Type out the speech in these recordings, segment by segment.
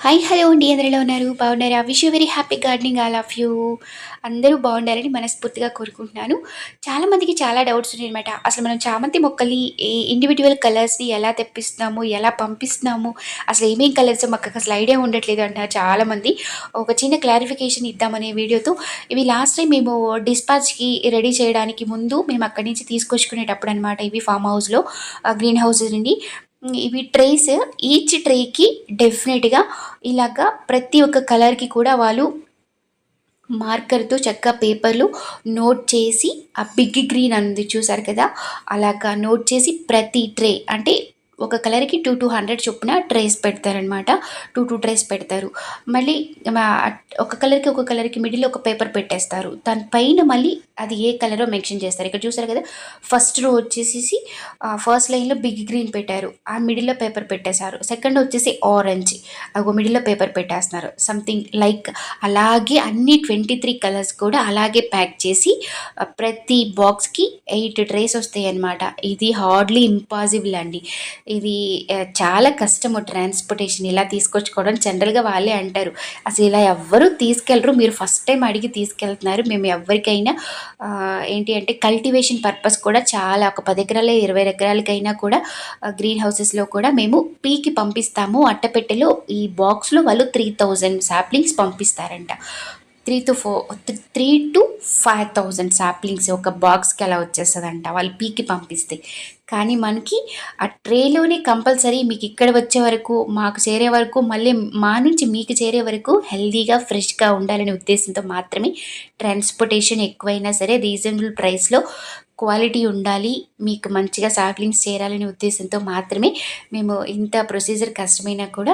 Hi hello అండి. అందరూ ఎలా ఉన్నారు? బాగున్నారా? Wish you very happy gardening all of you. అందరూ బాగుండాలని మనస్ఫూర్తిగా కోరుకుంటున్నాను. చాలామందికి చాలా డౌట్స్ ఉన్నాయన్నమాట. అసలు మనం చామంతి మొక్కల్ని ఇండివిడ్యువల్ కలర్స్‌ని ఎలా తెప్పిస్తున్నాము? ఎలా పంపిస్తున్నాము? అసలు ఏమేం కలర్స్ మాకు అసలు ఐడియా ఉండట్లేదు అంటున్నారు చాలామంది. ఒక చిన్న క్లారిఫికేషన్ ఇద్దామనే వీడియోతో ఇవి లాస్ట్ టైం మేము డిస్పాచ్‌కి రెడీ చేయడానికి ముందు మేము అక్కడి నుంచి తీసుకొచ్చుకునేటప్పుడు అనమాట. ఇవి ఫార్మ్ హౌస్‌లో గ్రీన్ హౌస్ నుండి. ఇవి ట్రేస్, ఈచ్ ట్రేకి డెఫినెట్‌గా ఇలాగా ప్రతి ఒక్క కలర్‌కి కూడా వాళ్ళు మార్కర్‌తో చక్కగా పేపర్‌లో నోట్ చేసి, ఆ బిగ్ గ్రీన్ ఉంది చూసారు కదా! అలాగా నోట్ చేసి ప్రతి ట్రే అంటే ఒక కలర్‌కి 200 చొప్పున ట్రేస్ పెడతారనమాట. 2 ట్రేస్ పెడతారు. మళ్ళీ మా ఒక కలర్‌కి మిడిల్‌లో ఒక పేపర్ పెట్టేస్తారు. దాని పైన మళ్ళీ అది ఏ కలరో మెన్షన్ చేస్తారు. ఇక్కడ చూసారు కదా! ఫస్ట్ రో వచ్చేసేసి ఫస్ట్ లైన్‌లో బిగ్ గ్రీన్ పెట్టారు. ఆ మిడిల్‌లో పేపర్ పెట్టేశారు. సెకండ్ వచ్చేసి ఆరెంజ్. అగో మిడిల్‌లో పేపర్ పెట్టేస్తున్నారు. సంథింగ్ లైక్ అలాగే అన్ని 23 కలర్స్ కూడా అలాగే ప్యాక్ చేసి ప్రతి బాక్స్‌కి 8 ట్రేస్ వస్తాయన్నమాట. ఇది హార్డ్‌లీ ఇంపాసిబుల్ అండి. ఇది చాలా కష్టము ట్రాన్స్‌పోర్టేషన్ ఇలా తీసుకొచ్చుకోవడం. జనరల్‌గా వాళ్ళే అంటారు. అసలు ఇలా ఎవ్వరు తీసుకెళ్లరు. మీరు ఫస్ట్ టైమ్ అడిగి తీసుకెళ్తున్నారు. మేము ఎవ్వరికైనా ఏంటి అంటే కల్టివేషన్ పర్పస్ కూడా చాలా ఒక 10 ఎకరాలు, 20 ఎకరాలకైనా కూడా గ్రీన్ హౌసెస్‌లో కూడా మేము పీకి పంపిస్తాము. అట్టపెట్టెలో ఈ బాక్స్‌లో వాళ్ళు 3000 సాప్లింగ్స్ పంపిస్తారంట. 3-5,000 సాప్లింగ్స్ ఒక బాక్స్‌కి అలా వచ్చేస్తదంట వాళ్ళు పీకి పంపిస్తే. కానీ మనకి ఆ ట్రేలోనే కంపల్సరీ మీకు ఇక్కడ వచ్చే వరకు, మాకు చేరే వరకు, మళ్ళీ మా నుంచి మీకు చేరే వరకు హెల్తీగా, ఫ్రెష్‌గా ఉండాలనే ఉద్దేశంతో మాత్రమే ట్రాన్స్‌పోర్టేషన్ ఎక్కువైనా సరే రీజనబుల్ ప్రైస్‌లో క్వాలిటీ ఉండాలి, మీకు మంచిగా సాప్లింగ్స్ చేరాలనే ఉద్దేశంతో మాత్రమే మేము ఇంత ప్రొసీజర్ కష్టమైనా కూడా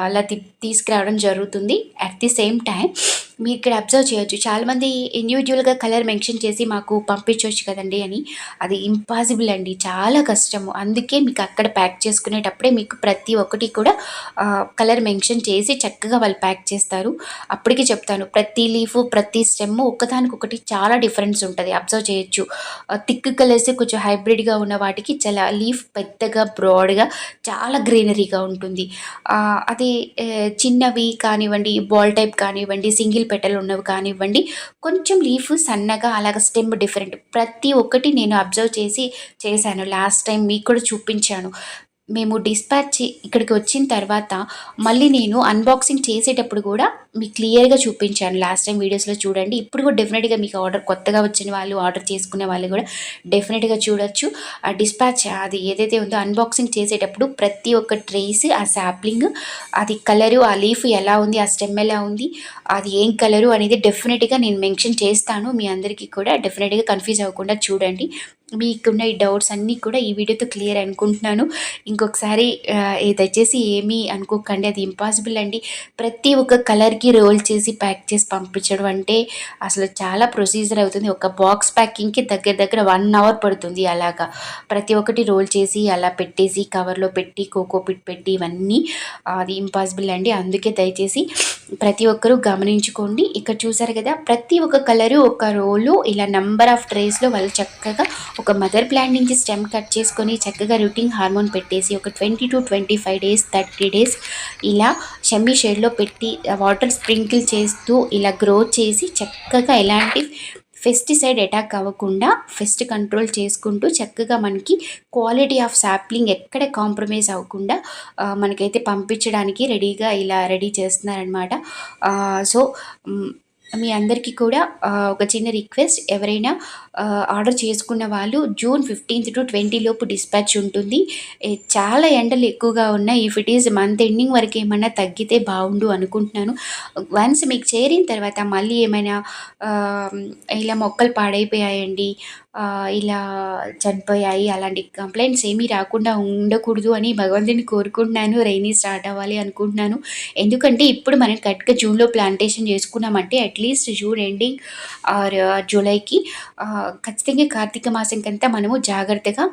అలా తీసుకురావడం జరుగుతుంది. అట్ ది సేమ్ టైమ్ మీరు ఇక్కడ అబ్జర్వ్ చేయొచ్చు. చాలామంది ఇండివిడ్యువల్‌గా కలర్ మెన్షన్ చేసి మాకు పంపించొచ్చు కదండీ అని. అది ఇంపాసిబుల్ అండి. చాలా కష్టము. అందుకే మీకు అక్కడ ప్యాక్ చేసుకునేటప్పుడే మీకు ప్రతి ఒక్కటి కూడా కలర్ మెన్షన్ చేసి చక్కగా వాళ్ళు ప్యాక్ చేస్తారు. అప్పటికి చెప్తాను. ప్రతి లీఫు, ప్రతి స్టెమ్ము ఒక్కదానికొకటి చాలా డిఫరెన్స్ ఉంటది. అబ్జర్వ్ చేయొచ్చు. థిక్ కలర్స్ కొంచెం హైబ్రిడ్‌గా ఉన్న వాటికి చాలా లీఫ్ పెద్దగా, బ్రాడ్‌గా చాలా గ్రీనరీగా ఉంటుంది. అది చిన్నవి కానివ్వండి, బాల్ టైప్ కానివ్వండి, సింగిల్ పెటల్ ఉన్నవి కానివ్వండి, కొంచెం లీఫ్ సన్నగా అలాగ స్టెమ్ డిఫరెంట్. ప్రతి ఒక్కటి నేను అబ్జర్వ్ చేసి చేశాను. లాస్ట్ టైం మీకు కూడా చూపించాను. మేము డిస్పాచ్ ఇక్కడికి వచ్చిన తర్వాత మళ్ళీ నేను అన్బాక్సింగ్ చేసేటప్పుడు కూడా మీకు క్లియర్‌గా చూపించాను. లాస్ట్ టైమ్ వీడియోస్‌లో చూడండి. ఇప్పుడు కూడా డెఫినిట్‌గా మీకు కొత్తగా వచ్చిన వాళ్ళు, ఆర్డర్ చేసుకునే వాళ్ళు కూడా డెఫినిట్‌గా చూడొచ్చు. ఆ డిస్పాచ్ అది ఏదైతే ఉందో అన్బాక్సింగ్ చేసేటప్పుడు ప్రతి ఒక్క ట్రేస్, ఆ సాప్లింగ్, అది కలరు, ఆ లీఫ్ ఎలా ఉంది, ఆ స్టెమ్ ఎలా ఉంది, అది ఏం కలరు అనేది డెఫినిట్‌గా నేను మెన్షన్ చేస్తాను. మీ అందరికీ కూడా డెఫినిట్‌గా కన్‌ఫ్యూజ్ అవ్వకుండా చూడండి. మీకున్న ఈ డౌట్స్ అన్నీ కూడా ఈ వీడియోతో క్లియర్ అనుకుంటున్నాను. ఇంకొకసారి దయచేసి ఏమీ అనుకోకండి. అది ఇంపాసిబుల్ అండి. ప్రతి ఒక్క కలర్‌కి రోల్ చేసి, ప్యాక్ చేసి పంపించడం అంటే అసలు చాలా ప్రొసీజర్ అవుతుంది. ఒక బాక్స్ ప్యాకింగ్‌కి దగ్గర దగ్గర 1 అవర్ పడుతుంది అలాగా. ప్రతి ఒక్కటి రోల్ చేసి, అలా పెట్టేసి, కవర్‌లో పెట్టి, కోకోపిట్ పెట్టి ఇవన్నీ అది ఇంపాసిబుల్ అండి. అందుకే దయచేసి ప్రతి ఒక్కరూ గమనించుకోండి. ఇక్కడ చూసారు కదా! ప్రతి ఒక్క కలరు ఒక రోలు ఇలా నంబర్ ఆఫ్ ట్రేస్‌లో వాళ్ళు చక్కగా ఒక మదర్ ప్లాంట్ నుంచి స్టెమ్ కట్ చేసుకొని చక్కగా రూటింగ్ హార్మోన్ పెట్టేసి ఒక 20-25 డేస్, 30 డేస్ ఇలా షమ్మీ షేడ్‌లో పెట్టి వాటర్ స్ప్రింకిల్ చేస్తూ ఇలా గ్రో చేసి చక్కగా ఎలాంటి పెస్టిసైడ్ అటాక్ అవ్వకుండా పెస్ట్ కంట్రోల్ చేసుకుంటూ చక్కగా మనకి క్వాలిటీ ఆఫ్ సాప్లింగ్ ఎక్కడ కాంప్రమైజ్ అవ్వకుండా మనకైతే పంపించడానికి రెడీగా ఇలా రెడీ చేస్తున్నారనమాట. సో, మీ అందరికీ కూడా ఒక చిన్న రిక్వెస్ట్, ఎవరైనా ఆర్డర్ చేసుకున్న వాళ్ళు జూన్ 15-20 లోపు డిస్పాచ్ ఉంటుంది. చాలా ఎండలు ఎక్కువగా ఉన్నాయి. If it is month ending వరకు ఏమన్నా తగ్గితే బాగుండు అనుకుంటున్నాను. వన్స్ మీకు చేరిన తర్వాత మళ్ళీ ఏమైనా ఆహ్, ఇలా మొక్కలు పాడైపోయాయండి, ఇలా చనిపోయాయి అలాంటి కంప్లైంట్స్ ఏమీ రాకుండా ఉండకూడదు అని భగవంతుడిని కోరుకుంటున్నాను. రైనీ స్టార్ట్ అవ్వాలి అనుకుంటున్నాను. ఎందుకంటే ఇప్పుడు మనం కరెక్ట్‌గా జూన్‌లో ప్లాంటేషన్ చేసుకున్నామంటే అట్‌లీస్ట్ జూన్ ఎండింగ్ ఆర్ జూలైకి ఖచ్చితంగా కార్తీక మాసంకంతా మనము జాగ్రత్తగా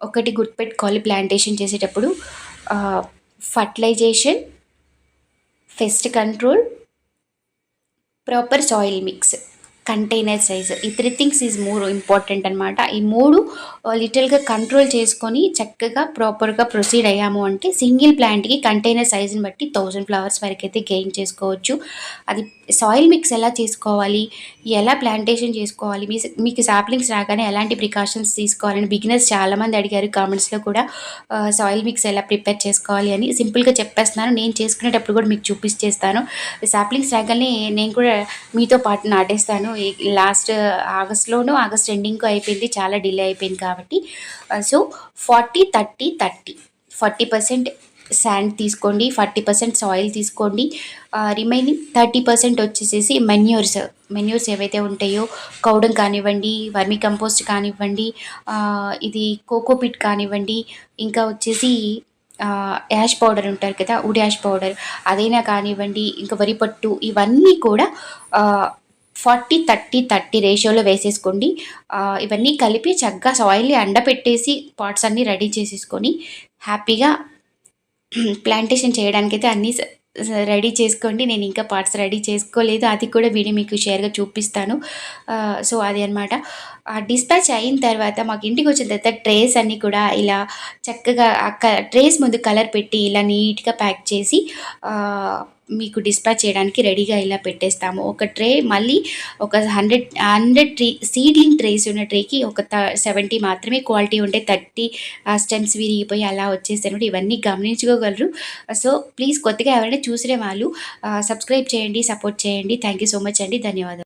ఒకటి గుర్తుపెట్టుకోవాలి ప్లాంటేషన్ చేసేటప్పుడు. Fertilization, pest control, proper soil mix. Container size, ఈ 3 థింగ్స్ ఈజ్ మోర్ ఇంపార్టెంట్ అనమాట. ఈ 3 లిటిల్‌గా కంట్రోల్ చేసుకొని చక్కగా ప్రాపర్‌గా ప్రొసీడ్ అయ్యాము అంటే సింగిల్ ప్లాంట్‌కి కంటైనర్ సైజ్‌ని బట్టి 1000 ఫ్లవర్స్ వరకైతే గెయిన్ చేసుకోవచ్చు. అది సాయిల్ మిక్స్ ఎలా చేసుకోవాలి, ఎలా ప్లాంటేషన్ చేసుకోవాలి, మీకు సాప్లింగ్స్ రాగానే ఎలాంటి ప్రికాషన్స్ తీసుకోవాలని బిగినర్స్ చాలామంది అడిగారు కామెంట్స్‌లో కూడా. సాయిల్ మిక్స్ ఎలా ప్రిపేర్ చేసుకోవాలి అని సింపుల్‌గా చెప్పేస్తున్నాను. నేను చేసుకునేటప్పుడు కూడా మీకు చూపించేస్తాను. సాప్లింగ్స్ రాగానే నేను కూడా మీతో పాటు నాటేస్తాను. ఈ లాస్ట్ ఆగస్ట్‌లోనో, ఆగస్ట్ ఎండింగ్‌కో అయిపోయింది. చాలా డిలే అయిపోయింది కాబట్టి. సో, 40, 30, 30 40% శాండ్ తీసుకోండి, 40% సాయిల్ తీసుకోండి. రిమైనింగ్ 30% వచ్చేసేసి మెన్యూర్స్ ఏవైతే ఉంటాయో కౌడం కానివ్వండి, వర్మి కంపోస్ట్ కానివ్వండి, ఇది కోకోపిట్ కానివ్వండి, ఇంకా వచ్చేసి యాష్ పౌడర్ ఉంటారు కదా, వుడ్ యాష్ పౌడర్ అదైనా కానివ్వండి, ఇంకా వరి పట్టు ఇవన్నీ కూడా 40, 30, 30 రేషియోలో వేసేసుకోండి. ఇవన్నీ కలిపి చక్కగా సాయిల్‌ని ఎండపెట్టేసి పాట్స్ అన్నీ రెడీ చేసేసుకొని హ్యాపీగా ప్లాంటేషన్ చేయడానికైతే అన్నీ రెడీ చేసుకోండి. నేను ఇంకా పార్ట్స్ రెడీ చేసుకోలేదు. అది కూడా వీడియో మీకు షేర్‌గా చూపిస్తాను. సో, అది అనమాట. డిస్పాచ్ అయిన తర్వాత మాకు ఇంటికి వచ్చిన తర్వాత ట్రేస్ అన్నీ కూడా ఇలా చక్కగా ట్రేస్ ముందు కలర్ పెట్టి ఇలా నీట్‌గా ప్యాక్ చేసి మీకు డిస్పాచ్ చేయడానికి రెడీగా ఇలా పెట్టేస్తాము. ఒక ట్రే మళ్ళీ ఒక 100 సీడ్లింగ్ ట్రేస్ ఉన్న ట్రేకి ఒక 70 మాత్రమే క్వాలిటీ ఉంటే 30 స్టెమ్స్ విరిగిపోయి అలా వచ్చేసాయన్నమాట. ఇవన్నీ గమనించుకోగలరు. సో, ప్లీజ్ కొత్తగా ఎవరైనా చూసిన వాళ్ళు సబ్స్క్రైబ్ చేయండి, సపోర్ట్ చేయండి. థ్యాంక్ యూ సో మచ్ అండి. ధన్యవాదాలు.